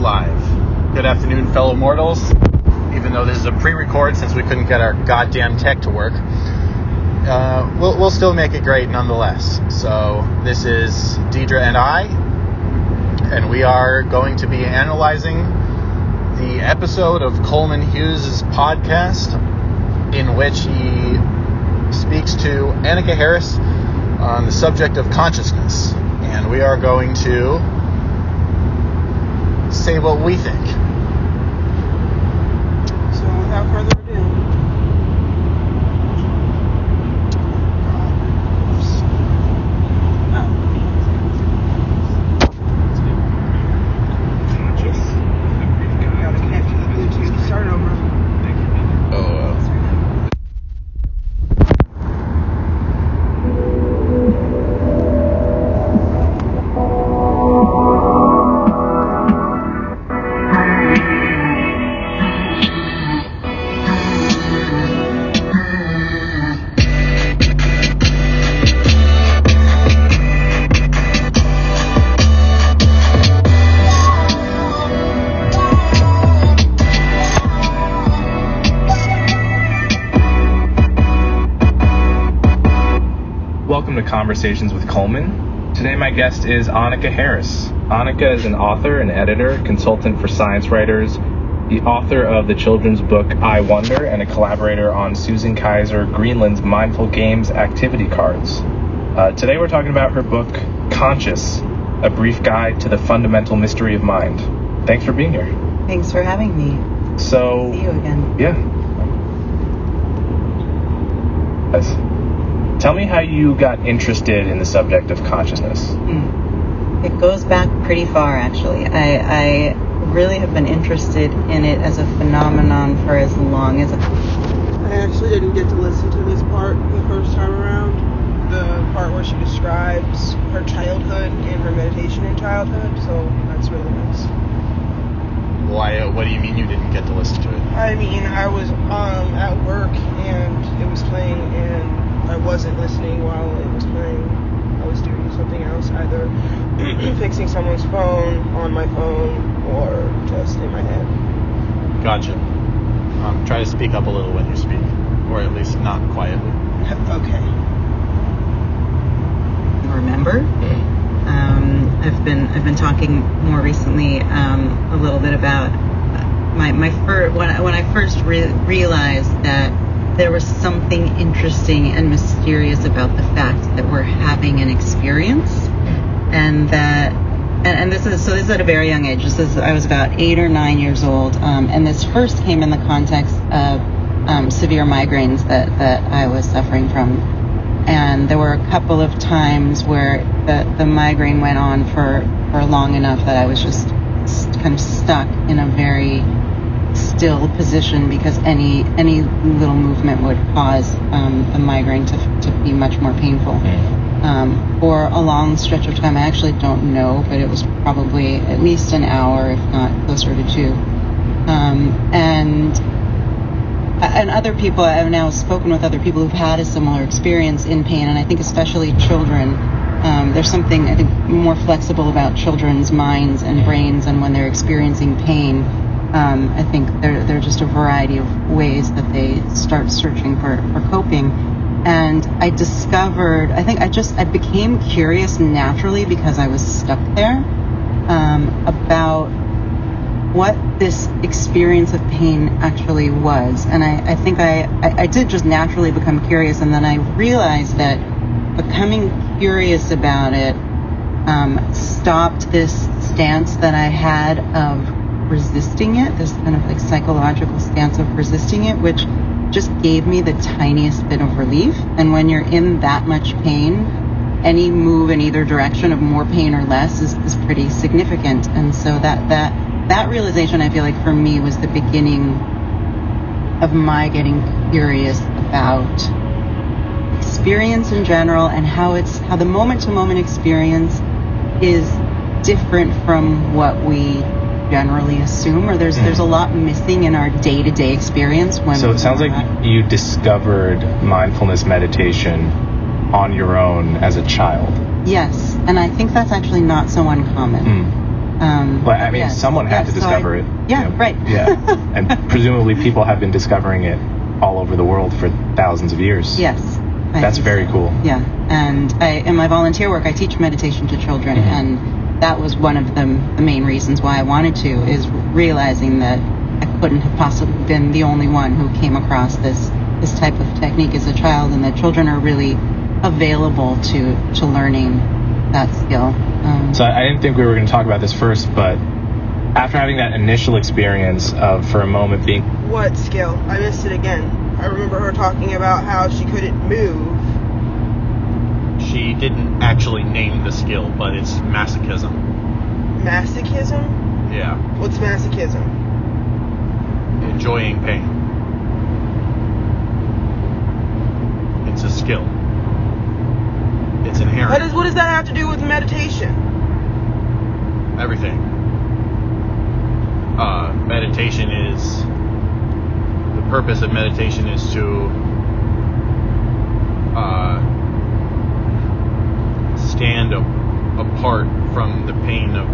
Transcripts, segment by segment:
live. Good afternoon, fellow mortals. Even though this is a pre-record since we couldn't get our goddamn tech to work, we'll still make it great nonetheless. So this is Deidra and I, and we are going to be analyzing the episode of Coleman Hughes' podcast in which he speaks to Annaka Harris on the subject of consciousness. And we are going to say what we think. So without further ado, gotta connect to the Bluetooth. Start over. Welcome to Conversations with Coleman. Today my guest is Annaka Harris. Annaka is an author and editor, consultant for science writers, the author of the children's book I Wonder, and a collaborator on Susan Kaiser Greenland's Mindful Games activity cards. Today we're talking about her book, Conscious, A Brief Guide to the Fundamental Mystery of Mind. Thanks for being here. Thanks for having me. So, See you again. Yeah. Yes. Tell me how you got interested in the subject of consciousness. It goes back pretty far, actually. I really have been interested in it as a phenomenon for as long as... I actually didn't get to listen to this part the first time around. The part where she describes her childhood and her meditation in childhood, so that's really nice. Why? What do you mean you didn't get to listen to it? I mean, I was at work and it was playing and I wasn't listening while it was playing. I was doing something else, either fixing someone's phone, on my phone, or just in my head. Gotcha. Try to speak up a little when you speak, or at least not quietly. Okay. Remember? I've been talking more recently a little bit about my first when I first realized that there was something interesting and mysterious about the fact that we're having an experience, and that, and this is at a very young age. I was about 8 or 9 years old, and this first came in the context of severe migraines that I was suffering from, and there were a couple of times where the migraine went on for long enough that I was just kind of stuck in a very still position because any little movement would cause the migraine to be much more painful. For a long stretch of time, I actually don't know, but it was probably at least an hour, if not closer to 2. And other people, I've now spoken with other people who've had a similar experience in pain, and I think especially children. There's something, I think, more flexible about children's minds and brains, and when they're experiencing pain, I think there are just a variety of ways that they start searching for coping. And I discovered, I became curious naturally because I was stuck there, about what this experience of pain actually was. And I think I did just naturally become curious, and then I realized that becoming curious about it stopped this stance that I had of resisting it, this kind of like psychological stance of resisting it, which just gave me the tiniest bit of relief. And when you're in that much pain, any move in either direction of more pain or less is pretty significant. And so that realization, I feel like for me, was the beginning of my getting curious about experience in general, and how the moment-to-moment experience is different from what we generally assume, or there's a lot missing in our day-to-day experience. So it sounds like you discovered mindfulness meditation on your own as a child. Yes, and I think that's actually not so uncommon. Well, I mean, someone had to discover it. Yeah, right. Yeah, and presumably people have been discovering it all over the world for thousands of years. Yes. That's very cool. Yeah, and in my volunteer work, I teach meditation to children, and that was one of the main reasons why I wanted to, is realizing that I couldn't have possibly been the only one who came across this type of technique as a child, and that children are really available to learning that skill. So I didn't think we were going to talk about this first, but after having that initial experience of, for a moment, being... What skill? I missed it again. I remember her talking about how she couldn't move. She didn't actually name the skill, but it's masochism. Masochism? Yeah. What's masochism? Enjoying pain. It's a skill. It's inherent. What does that have to do with meditation? Everything. Meditation is... The purpose of meditation is to stand apart from the pain of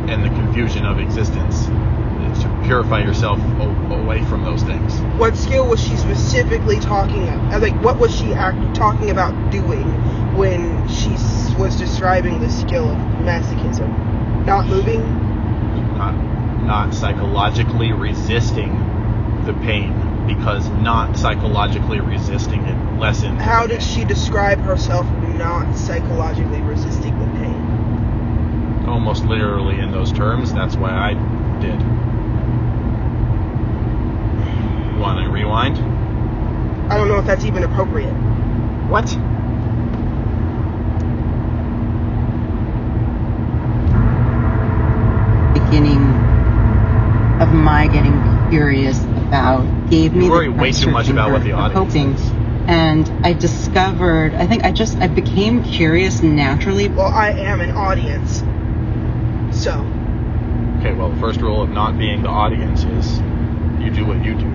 and the confusion of existence. It's to purify yourself away from those things. What skill was she specifically talking about? Like, what was she talking about doing when she was describing the skill of masochism? Not moving? Not psychologically resisting the pain, because not psychologically resisting it lessens. How did she describe herself not psychologically resisting the pain? Almost literally in those terms. That's why I did. You want to rewind? I don't know if that's even appropriate. What? Beginning of my getting curious about gave me you worry way too much about what the audience is. And I discovered, I became curious naturally. Well, I am an audience. So. Okay, well, the first rule of not being the audience is you do what you do.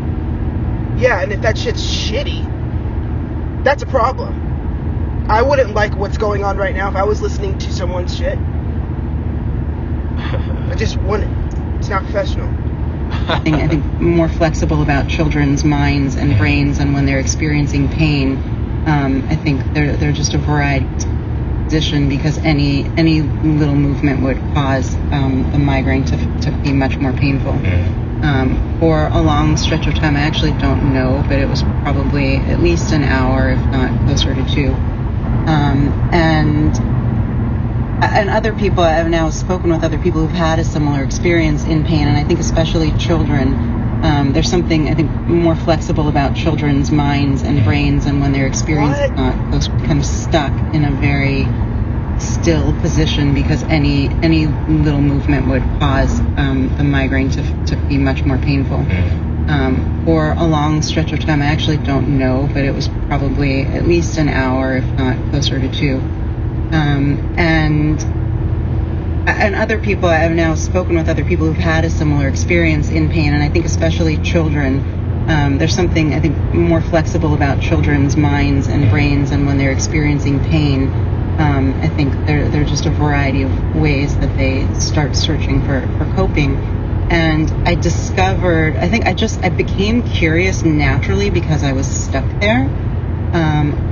Yeah, and if that shit's shitty, that's a problem. I wouldn't like what's going on right now if I was listening to someone's shit. I just wouldn't. It's not professional. I think more flexible about children's minds and brains, and when they're experiencing pain, I think they're just a variety position, because any little movement would cause the migraine to be much more painful. For a long stretch of time, I actually don't know, but it was probably at least an hour, if not closer to 2. And other people, I've now spoken with other people who've had a similar experience in pain, and I think especially children. There's something, I think, more flexible about children's minds and brains, and when they're experiencing those become stuck in a very still position, because any little movement would cause the migraine to be much more painful. For a long stretch of time, I actually don't know, but it was probably at least an hour, if not closer to 2. And other people, I've now spoken with other people who've had a similar experience in pain, and I think especially children. There's something, I think, more flexible about children's minds and brains, and when they're experiencing pain, I think they're just a variety of ways that they start searching for coping. And I discovered, I became curious naturally, because I was stuck there,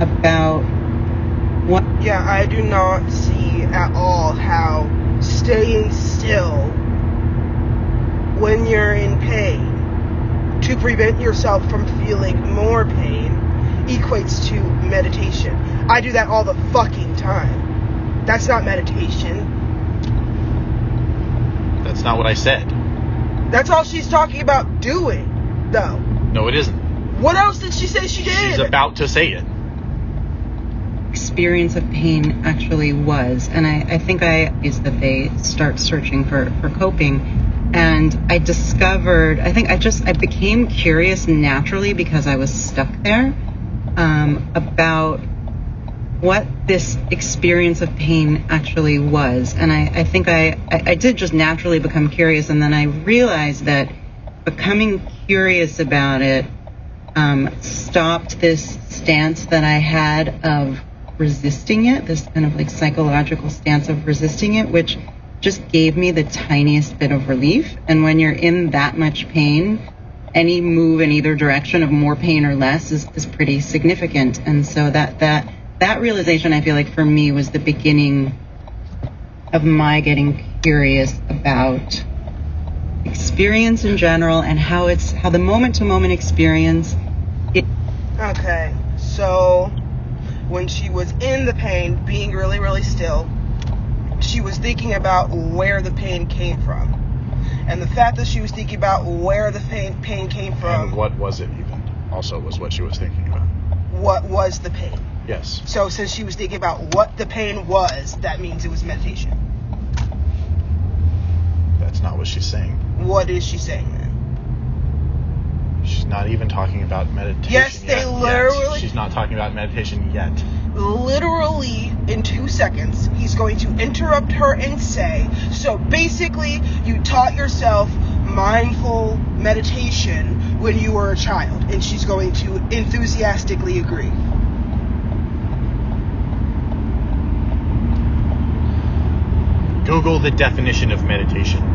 about what... Yeah, I do not see at all how staying still when you're in pain to prevent yourself from feeling more pain equates to meditation. I do that all the fucking time. That's not meditation. That's not what I said. That's all she's talking about doing, though. No, it isn't. What else did she say she did? She's about to say it. Experience of pain actually was, and I think is that they start searching for coping. And I discovered, I became curious naturally, because I was stuck there, about what this experience of pain actually was. And I think I did just naturally become curious, and then I realized that becoming curious about it stopped this stance that I had of resisting it, this kind of like psychological stance of resisting it, which just gave me the tiniest bit of relief. And when you're in that much pain, any move in either direction of more pain or less is pretty significant. And so that realization, I feel like for me, was the beginning of my getting curious about experience in general and how the moment-to-moment experience. Okay, so when she was in the pain, being really, really still, she was thinking about where the pain came from. And the fact that she was thinking about where the pain came from... And what was it even, also, was what she was thinking about. What was the pain? Yes. So since she was thinking about what the pain was, that means it was meditation. That's not what she's saying. What is she saying then? She's not even talking about meditation yes, yet. They literally... She's not talking about meditation yet. Literally, in 2 seconds, he's going to interrupt her and say, so basically, you taught yourself mindful meditation when you were a child. And she's going to enthusiastically agree. Google the definition of meditation.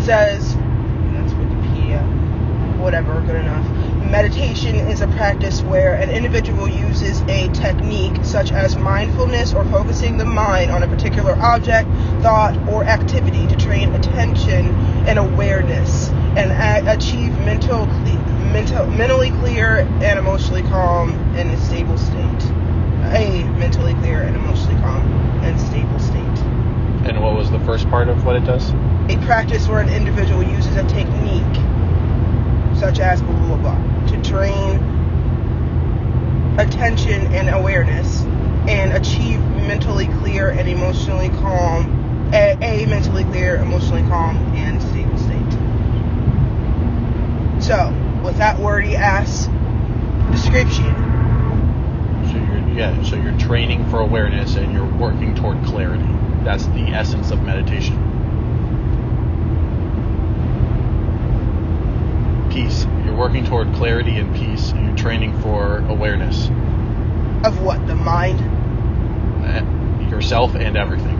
Says, that's Wikipedia, whatever, good enough. Meditation is a practice where an individual uses a technique such as mindfulness or focusing the mind on a particular object, thought, or activity to train attention and awareness and achieve mentally clear and emotionally calm and a stable state. A mentally clear and emotionally calm and stable state. And what was the first part of what it does? A practice where an individual uses a technique, such as blah, blah, blah, to train attention and awareness and achieve mentally clear and emotionally calm, a mentally clear, emotionally calm, and stable state. So, with that wordy ass description. So you're training for awareness and you're working toward clarity. That's the essence of meditation. Peace. You're working toward clarity and peace, and you're training for awareness. Of what? The mind? Yourself and everything.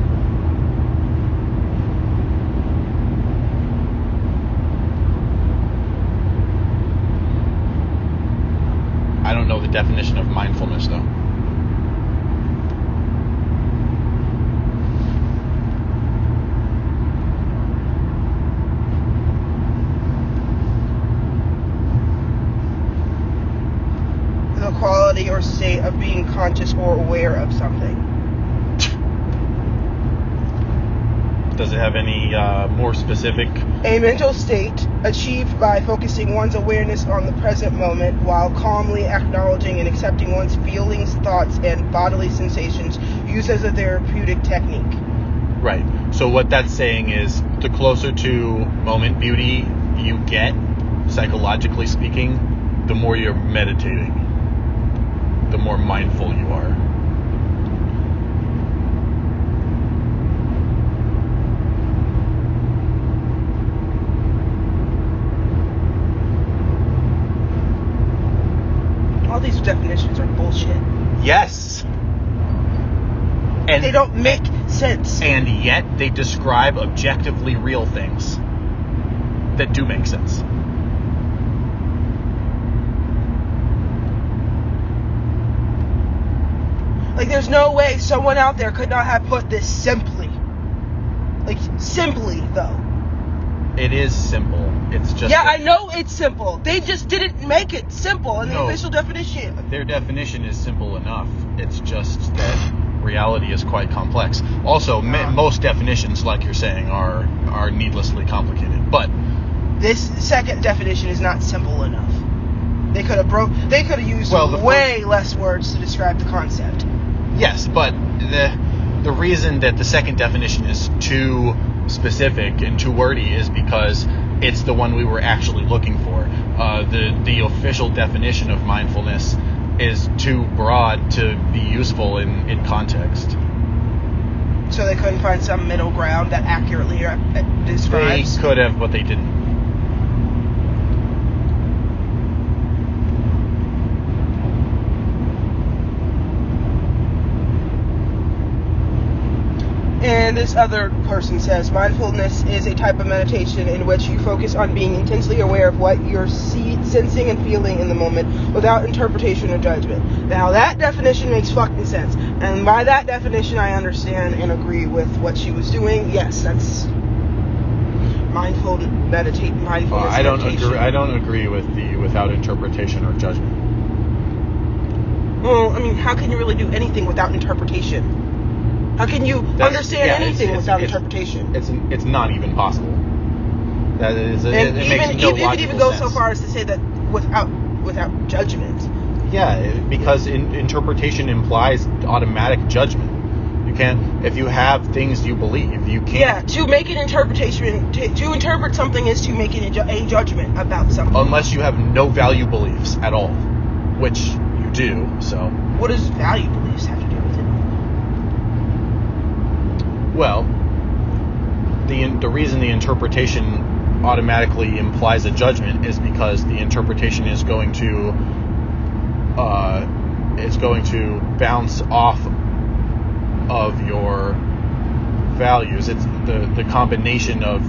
I don't know the definition of mindfulness, though. Quality or state of being conscious or aware of something. Does it have any more specific? A mental state achieved by focusing one's awareness on the present moment while calmly acknowledging and accepting one's feelings, thoughts, and bodily sensations, used as a therapeutic technique. Right. So what that's saying is, the closer to moment beauty you get, psychologically speaking, the more you're meditating. The more mindful you are. All these definitions are bullshit. Yes. And they don't make sense. And yet they describe objectively real things that do make sense. Like, there's no way someone out there could not have put this simply. Like, simply, though. It is simple. It's just... Yeah, I know it's simple. They just didn't make it simple in the official definition. Their definition is simple enough. It's just that reality is quite complex. Also, most definitions, like you're saying, are needlessly complicated. But... this second definition is not simple enough. They could have used way less words to describe the concept. Yes, but the reason that the second definition is too specific and too wordy is because it's the one we were actually looking for. The official definition of mindfulness is too broad to be useful in context. So they couldn't find some middle ground that accurately describes? They could have, but they didn't. And this other person says, mindfulness is a type of meditation in which you focus on being intensely aware of what you're sensing and feeling in the moment without interpretation or judgment. Now that definition makes fucking sense. And by that definition I understand and agree with what she was doing. Yes, that's mindfulness meditation. I don't agree with the without interpretation or judgment. Well, I mean, how can you really do anything without interpretation? How can you understand anything without interpretation? It's not even possible. That is, it makes no logical even go sense. so far as to say that without judgment. Yeah, because interpretation implies automatic judgment. You can't, if you have things you believe, you can't. Yeah, to make an interpretation, to interpret something is to make a judgment about something. Unless you have no value beliefs at all, which you do. So. What does value beliefs have to do with it? Well, the reason the interpretation automatically implies a judgment is because the interpretation is going to bounce off of your values. It's the combination of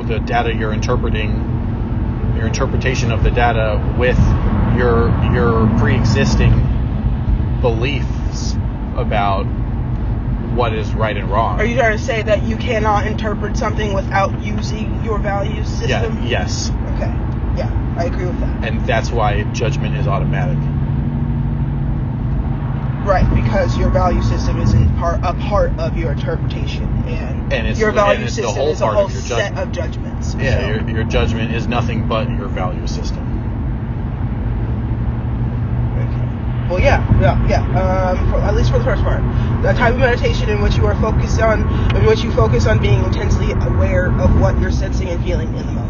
the data you're interpreting, your interpretation of the data with your pre-existing beliefs about what is right and wrong. Are you trying to say that you cannot interpret something without using your value system? Yeah. Yes. Okay. Yeah, I agree with that. And that's why judgment is automatic. Right, because your value system isn't a part of your interpretation, and your value system is a whole set of judgments. Yeah, so. Your judgment is nothing but your value system. Well, yeah. At least for the first part, the type of meditation in which you focus on being intensely aware of what you're sensing and feeling in the moment.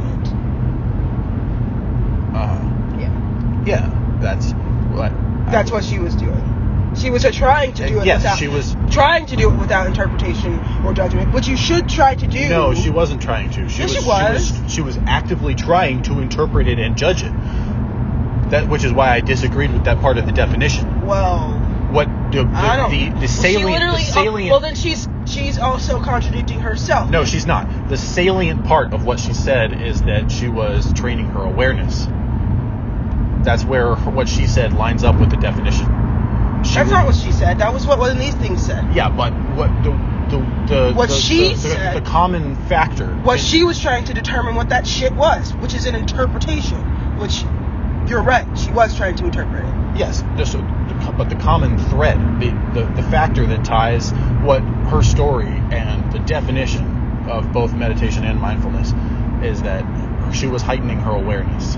Yeah, that's what. That's what she was doing. She was trying to do it. Yes, she was trying to do it without interpretation or judgment, which you should try to do. No, she wasn't trying to. She was actively trying to interpret it and judge it. Which is why I disagreed with that part of the definition. Well, what the salient. Well, then she's also contradicting herself. No, she's not. The salient part of what she said is that she was training her awareness. That's where what she said lines up with the definition. That's not what she said. That was what one of these things said. Yeah, but what the common factor. What she was trying to determine what that shit was, which is an interpretation, which. You're right. She was trying to interpret it. Yes, but the common thread, the factor that ties what her story and the definition of both meditation and mindfulness is that she was heightening her awareness.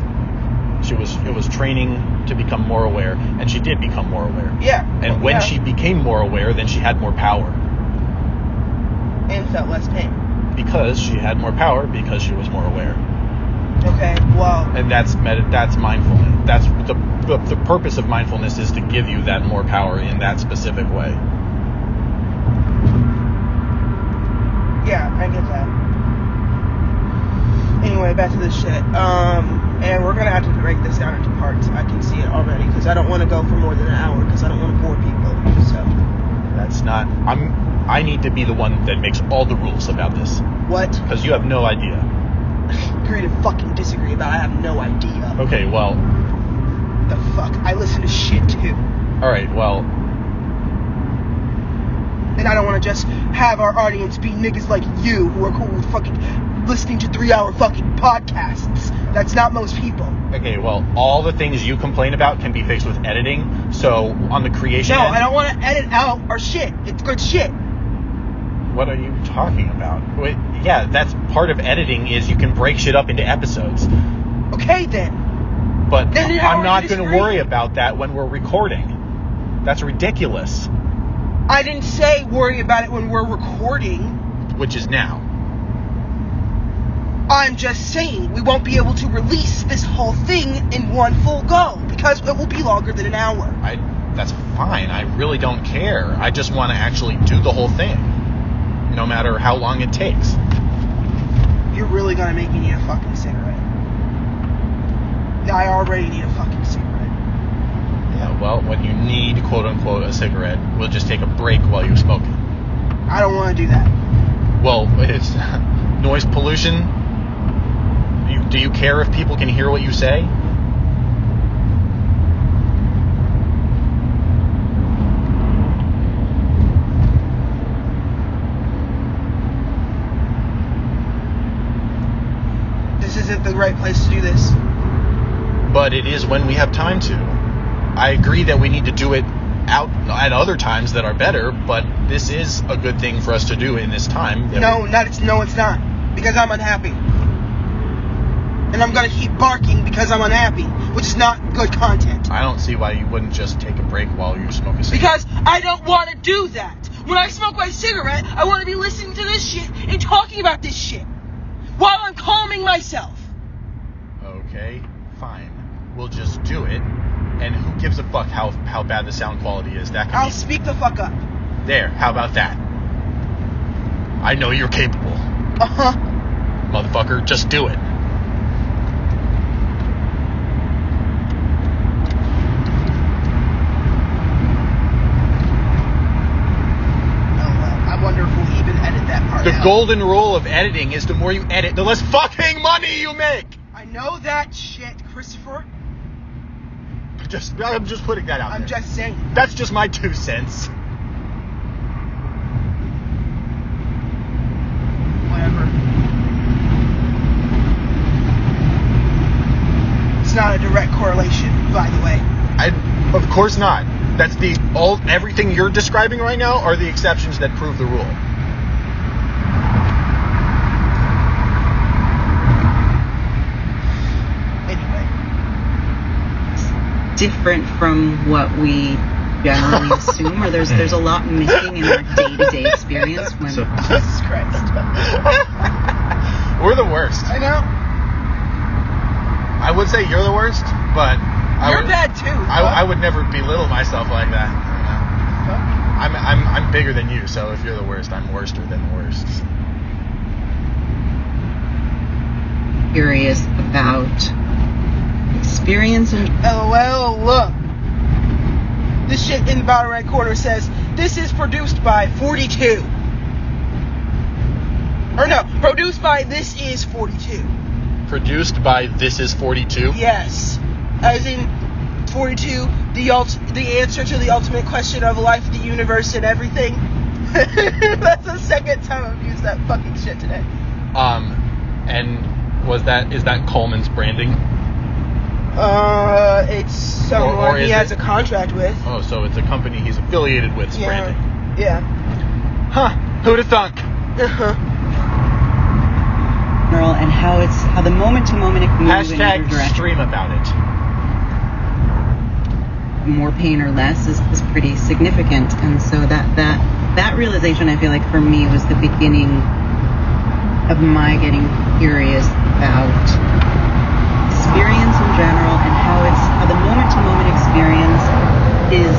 It was training to become more aware, and she did become more aware. Yeah. And when she became more aware, then she had more power. And felt less pain. Because she had more power because she was more aware. Okay, well... And that's mindfulness. That's the purpose of mindfulness is to give you that more power in that specific way. Yeah, I get that. Anyway, back to this shit. And we're gonna have to break this down into parts. I can see it already, because I don't want to go for more than an hour, because I don't want to bore people, so... That's not... I need to be the one that makes all the rules about this. What? Because you have no idea. Agree to fucking disagree about. I have no idea. Okay, well... The fuck? I listen to shit too. Alright, well... And I don't want to just have our audience be niggas like you who are cool with fucking listening to 3-hour fucking podcasts. That's not most people. Okay, well, all the things you complain about can be fixed with editing, so on the creation No, end, I don't want to edit out our shit. It's good shit. What are you talking about? Wait, yeah, that's part of editing is you can break shit up into episodes. Okay, then. But then I'm not going to worry about that when we're recording. That's ridiculous. I didn't say worry about it when we're recording. Which is now. I'm just saying we won't be able to release this whole thing in one full go because it will be longer than an hour. That's fine. I really don't care. I just want to actually do the whole thing, no matter how long it takes. You're really gonna make me need a fucking cigarette. I already need a fucking cigarette. Yeah, well, when you need, quote-unquote, a cigarette, we'll just take a break while you smoke it. I don't want to do that. Well, it's noise pollution. Do you care if people can hear what you say? This isn't the right place to do this. But it is when we have time to. I agree that we need to do it out at other times that are better, but this is a good thing for us to do in this time. No, it's not. Because I'm unhappy. And I'm gonna keep barking because I'm unhappy, which is not good content. I don't see why you wouldn't just take a break while you smoke a cigarette. Because I don't want to do that. When I smoke my cigarette, I want to be listening to this shit and talking about this shit while I'm calming myself. Okay, fine. We'll just do it. And who gives a fuck how bad the sound quality is? I'll speak the fuck up. There, how about that? I know you're capable. Uh-huh. Motherfucker, just do it. I wonder if we'll even edit that part The out. golden rule of editing is the more you edit, the less fucking money you make! I know that shit, Christopher. I'm just putting that out I'm there. just saying. That's just my 2 cents. Whatever. It's not a direct correlation, by the way. Of course not. That's everything you're describing right now are the exceptions that prove the rule. Different from what we generally assume, or there's a lot missing in our day-to-day experience when Jesus Christ. We're the worst. I know. I would say you're the worst, but You're bad too. I would never belittle myself like that. I'm bigger than you, so if you're the worst, I'm worster than the worst. Curious about experience and LOL, look. This shit in the bottom right corner says, this is produced by 42. Or no, produced by This Is 42. Produced by This Is 42? Yes. As in 42, the answer to the ultimate question of life, the universe, and everything. That's the second time I've used that fucking shit today. And is that Coleman's branding? It's someone or he has a contract with. Oh, so it's a company he's affiliated with branding. Yeah. Huh. Who'd have thunk? Uh-huh. and how the moment to moment it can move in either Hashtag direction. stream about it. More pain or less is pretty significant, and so that realization, I feel like for me, was the beginning of my getting curious about experience in general and how the moment to moment experience is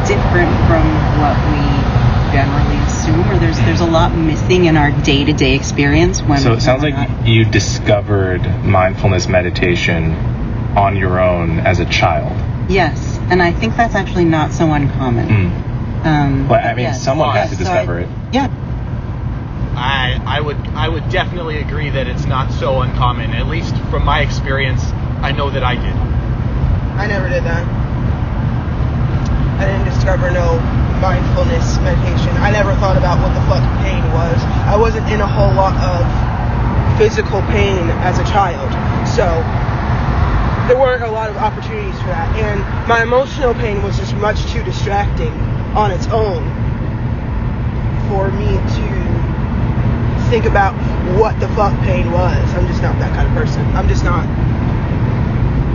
different from what we generally assume, or there's a lot missing in our day-to-day experience. So it sounds like you discovered mindfulness meditation on your own as a child. Yes, and I think that's actually not so uncommon. Well, I mean, someone had to discover it. Yeah. I would definitely agree that it's not so uncommon. At least from my experience, I know that I did. I never did that. I didn't discover no mindfulness meditation. I never thought about what the fuck pain was. I wasn't in a whole lot of physical pain as a child, so there weren't a lot of opportunities for that. And my emotional pain was just much too distracting on its own for me to think about what the fuck pain was. I'm just not that kind of person. I'm just not.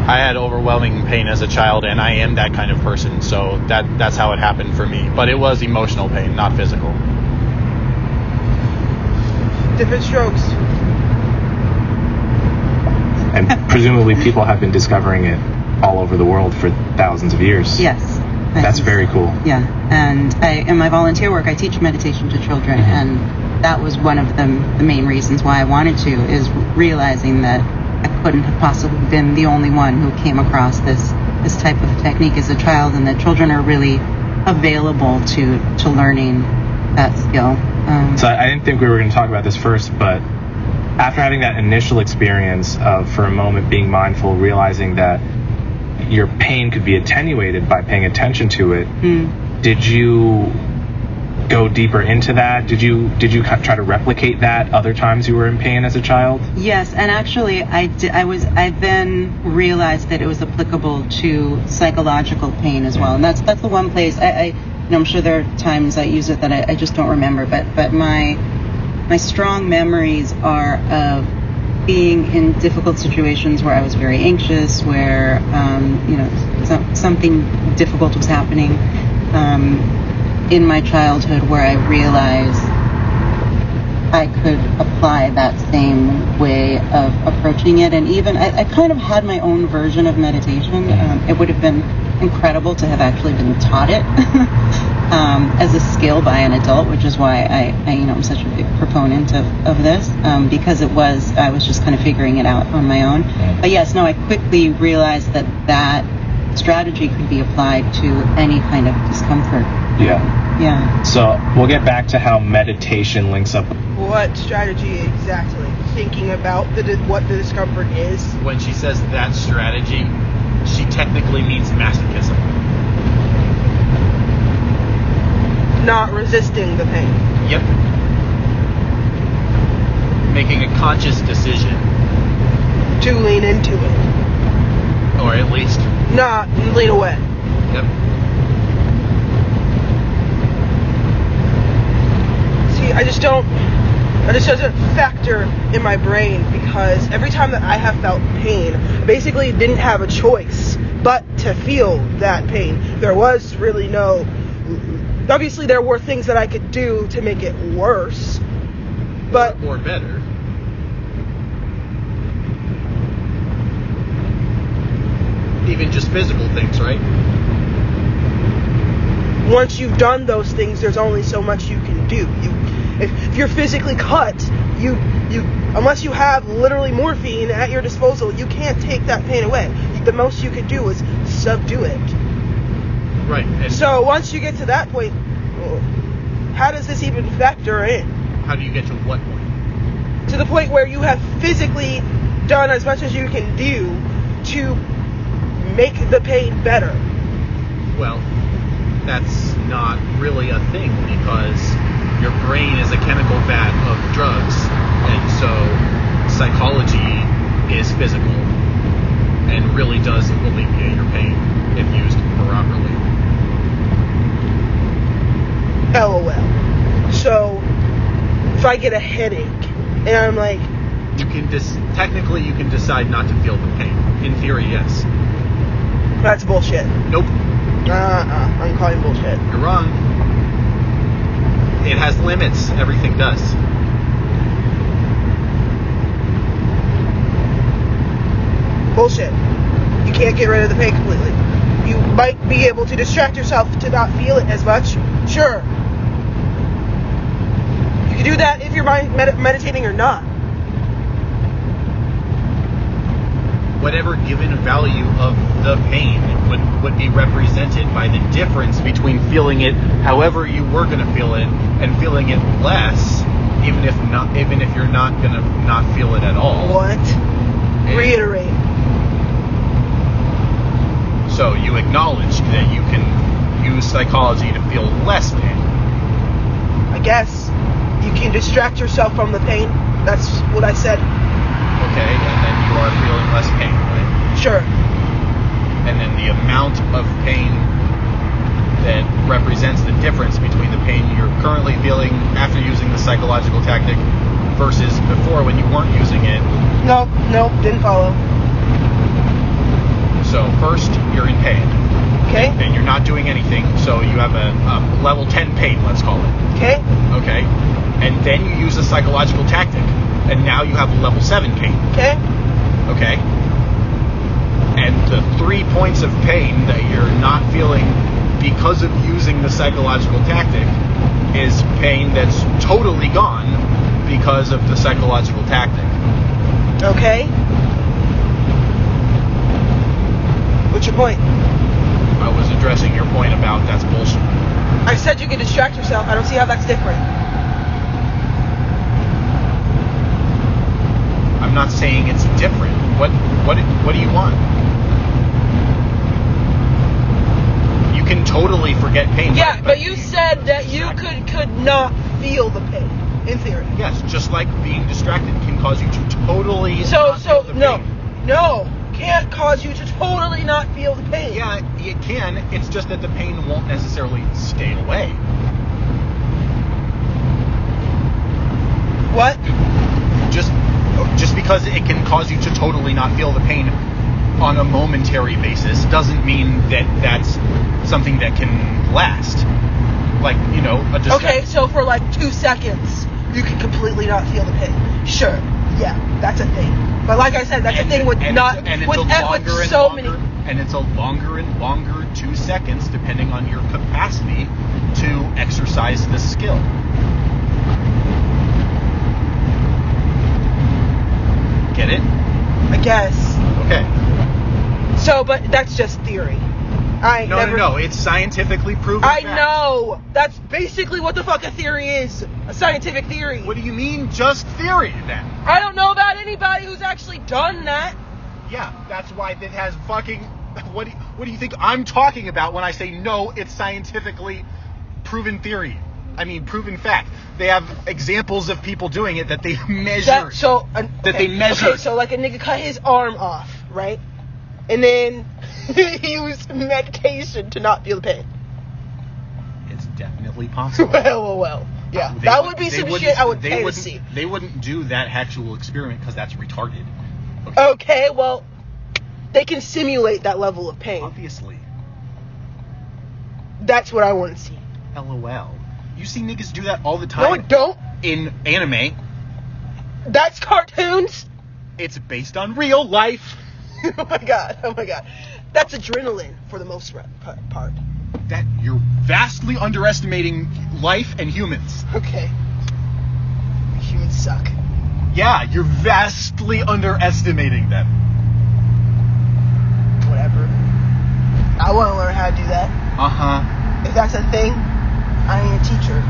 I had overwhelming pain as a child, and I am that kind of person, so that's how it happened for me. But it was emotional pain, not physical. Different strokes. And presumably people have been discovering it all over the world for thousands of years. Yes. That's very cool. Yeah, and in my volunteer work, I teach meditation to children, and that was one of the main reasons why I wanted to, is realizing that I couldn't have possibly been the only one who came across this type of technique as a child, and that children are really available to learning that skill. So I didn't think we were going to talk about this first, but after having that initial experience of, for a moment, being mindful, realizing that your pain could be attenuated by paying attention to it, did you go deeper into that? Did you try to replicate that other times you were in pain as a child? Yes, and actually I then realized that it was applicable to psychological pain as well, and that's the one place I'm sure there are times I use it that I just don't remember, but my strong memories are of being in difficult situations where I was very anxious, where something difficult was happening in my childhood, where I realized I could apply that same way of approaching it. And even I kind of had my own version of meditation. It would have been incredible to have actually been taught it as a skill by an adult, which is why I'm such a big proponent of this, because I was just kind of figuring it out on my own. But yes, no, I quickly realized that strategy could be applied to any kind of discomfort. Yeah. So we'll get back to how meditation links up. What strategy exactly? Thinking about what the discomfort is? When she says that strategy, she technically means masochism. Not resisting the pain. Yep. Making a conscious decision. To lean into it. Or at least... not lean away. Yep. See, it just doesn't factor in my brain, because every time that I have felt pain, I basically didn't have a choice but to feel that pain. There was really obviously there were things that I could do to make it worse, but... or better. Even just physical things, right? Once you've done those things, there's only so much you can do. If you're physically cut, you unless you have literally morphine at your disposal, you can't take that pain away. The most you could do is subdue it. Right. And so once you get to that point, how does this even factor in? How do you get to what point? To the point where you have physically done as much as you can do to make the pain better. Well, that's not really a thing, because your brain is a chemical vat of drugs, and so psychology is physical and really does alleviate your pain if used properly. LOL. So if I get a headache and I'm like, technically you can decide not to feel the pain. In theory, yes. That's bullshit. Nope. I'm calling bullshit. You're wrong. It has limits. Everything does. Bullshit. You can't get rid of the pain completely. You might be able to distract yourself to not feel it as much. Sure. You can do that if you're meditating or not. Whatever given value of the pain would be represented by the difference between feeling it however you were going to feel it and feeling it less, even if you're not going to not feel it at all. What? Reiterate. So you acknowledge that you can use psychology to feel less pain. I guess you can distract yourself from the pain. That's what I said. Okay, and then you are feeling less pain, right? Sure. And then the amount of pain that represents the difference between the pain you're currently feeling after using the psychological tactic versus before when you weren't using it. Nope, didn't follow. So first, you're in pain. Okay. And you're not doing anything, so you have a level 10 pain, let's call it. Okay. Okay. And then you use a psychological tactic, and now you have level 7 pain. Okay. Okay. And the 3 points of pain that you're not feeling because of using the psychological tactic is pain that's totally gone because of the psychological tactic. Okay. What's your point? I was addressing your point about that's bullshit. I said you can distract yourself. I don't see how that's different. I'm not saying it's different. What do you want? You can totally forget pain. Yeah, but you said that you could not feel the pain, in theory. Yes, just like being distracted can cause you to totally So not feel the pain. no, can't cause you to totally not feel the pain. Yeah, it can. It's just that the pain won't necessarily stay away. What? Just because it can cause you to totally not feel the pain on a momentary basis doesn't mean that that's something that can last. Like, you know, a distraction. Okay, so for like 2 seconds, you can completely not feel the pain. Sure, yeah, that's a thing. But like I said, that's a thing with not with so many. And it's a longer and longer 2 seconds, depending on your capacity to exercise the skill. Get it? I guess. Okay. So, but that's just theory. No. It's scientifically proven. I know. That's basically what the fuck a theory is. A scientific theory. What do you mean, just theory, then? I don't know about anybody who's actually done that. Yeah, that's why it has fucking... What do you think I'm talking about when I say no, it's scientifically proven theory? I mean, proven fact. They have examples of people doing it that they measure. They measure. Okay, so like a nigga cut his arm off, right? And then he used medication to not feel the pain. It's definitely possible. Well. Yeah, that would be some shit I would pay to see. They wouldn't do that actual experiment because that's retarded. Okay, well, they can simulate that level of pain. Obviously. That's what I want to see. LOL. You see niggas do that all the time. No, I don't. In anime. That's cartoons. It's based on real life. Oh my god. That's adrenaline for the most part. That you're vastly underestimating life and humans. Okay. Humans suck. Yeah, you're vastly underestimating them. Whatever. I want to learn how to do that. Uh-huh. If that's a thing, I ain't a teacher.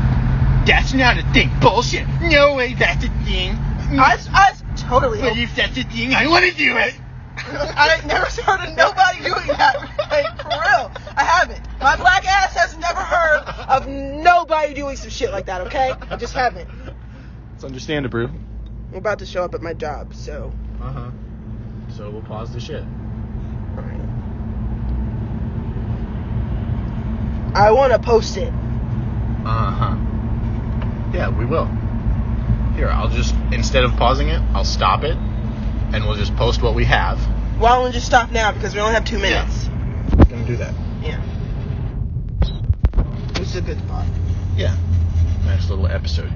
That's not a thing. Bullshit. No way that's a thing. I totally... But if that's a thing, I want to do it. I never heard of nobody doing that. Like, for real. I haven't. My black ass has never heard of nobody doing some shit like that, okay? I just haven't. It's understandable. I'm about to show up at my job, so... Uh-huh. So we'll pause the shit. Alright. I want to post it. Uh-huh. Yeah, we will. Here, I'll just, instead of pausing it, I'll stop it, and we'll just post what we have. Why don't we just stop now, because we only have 2 minutes. Yeah. We're gonna do that. Yeah. This is a good spot. Yeah. Nice little episode.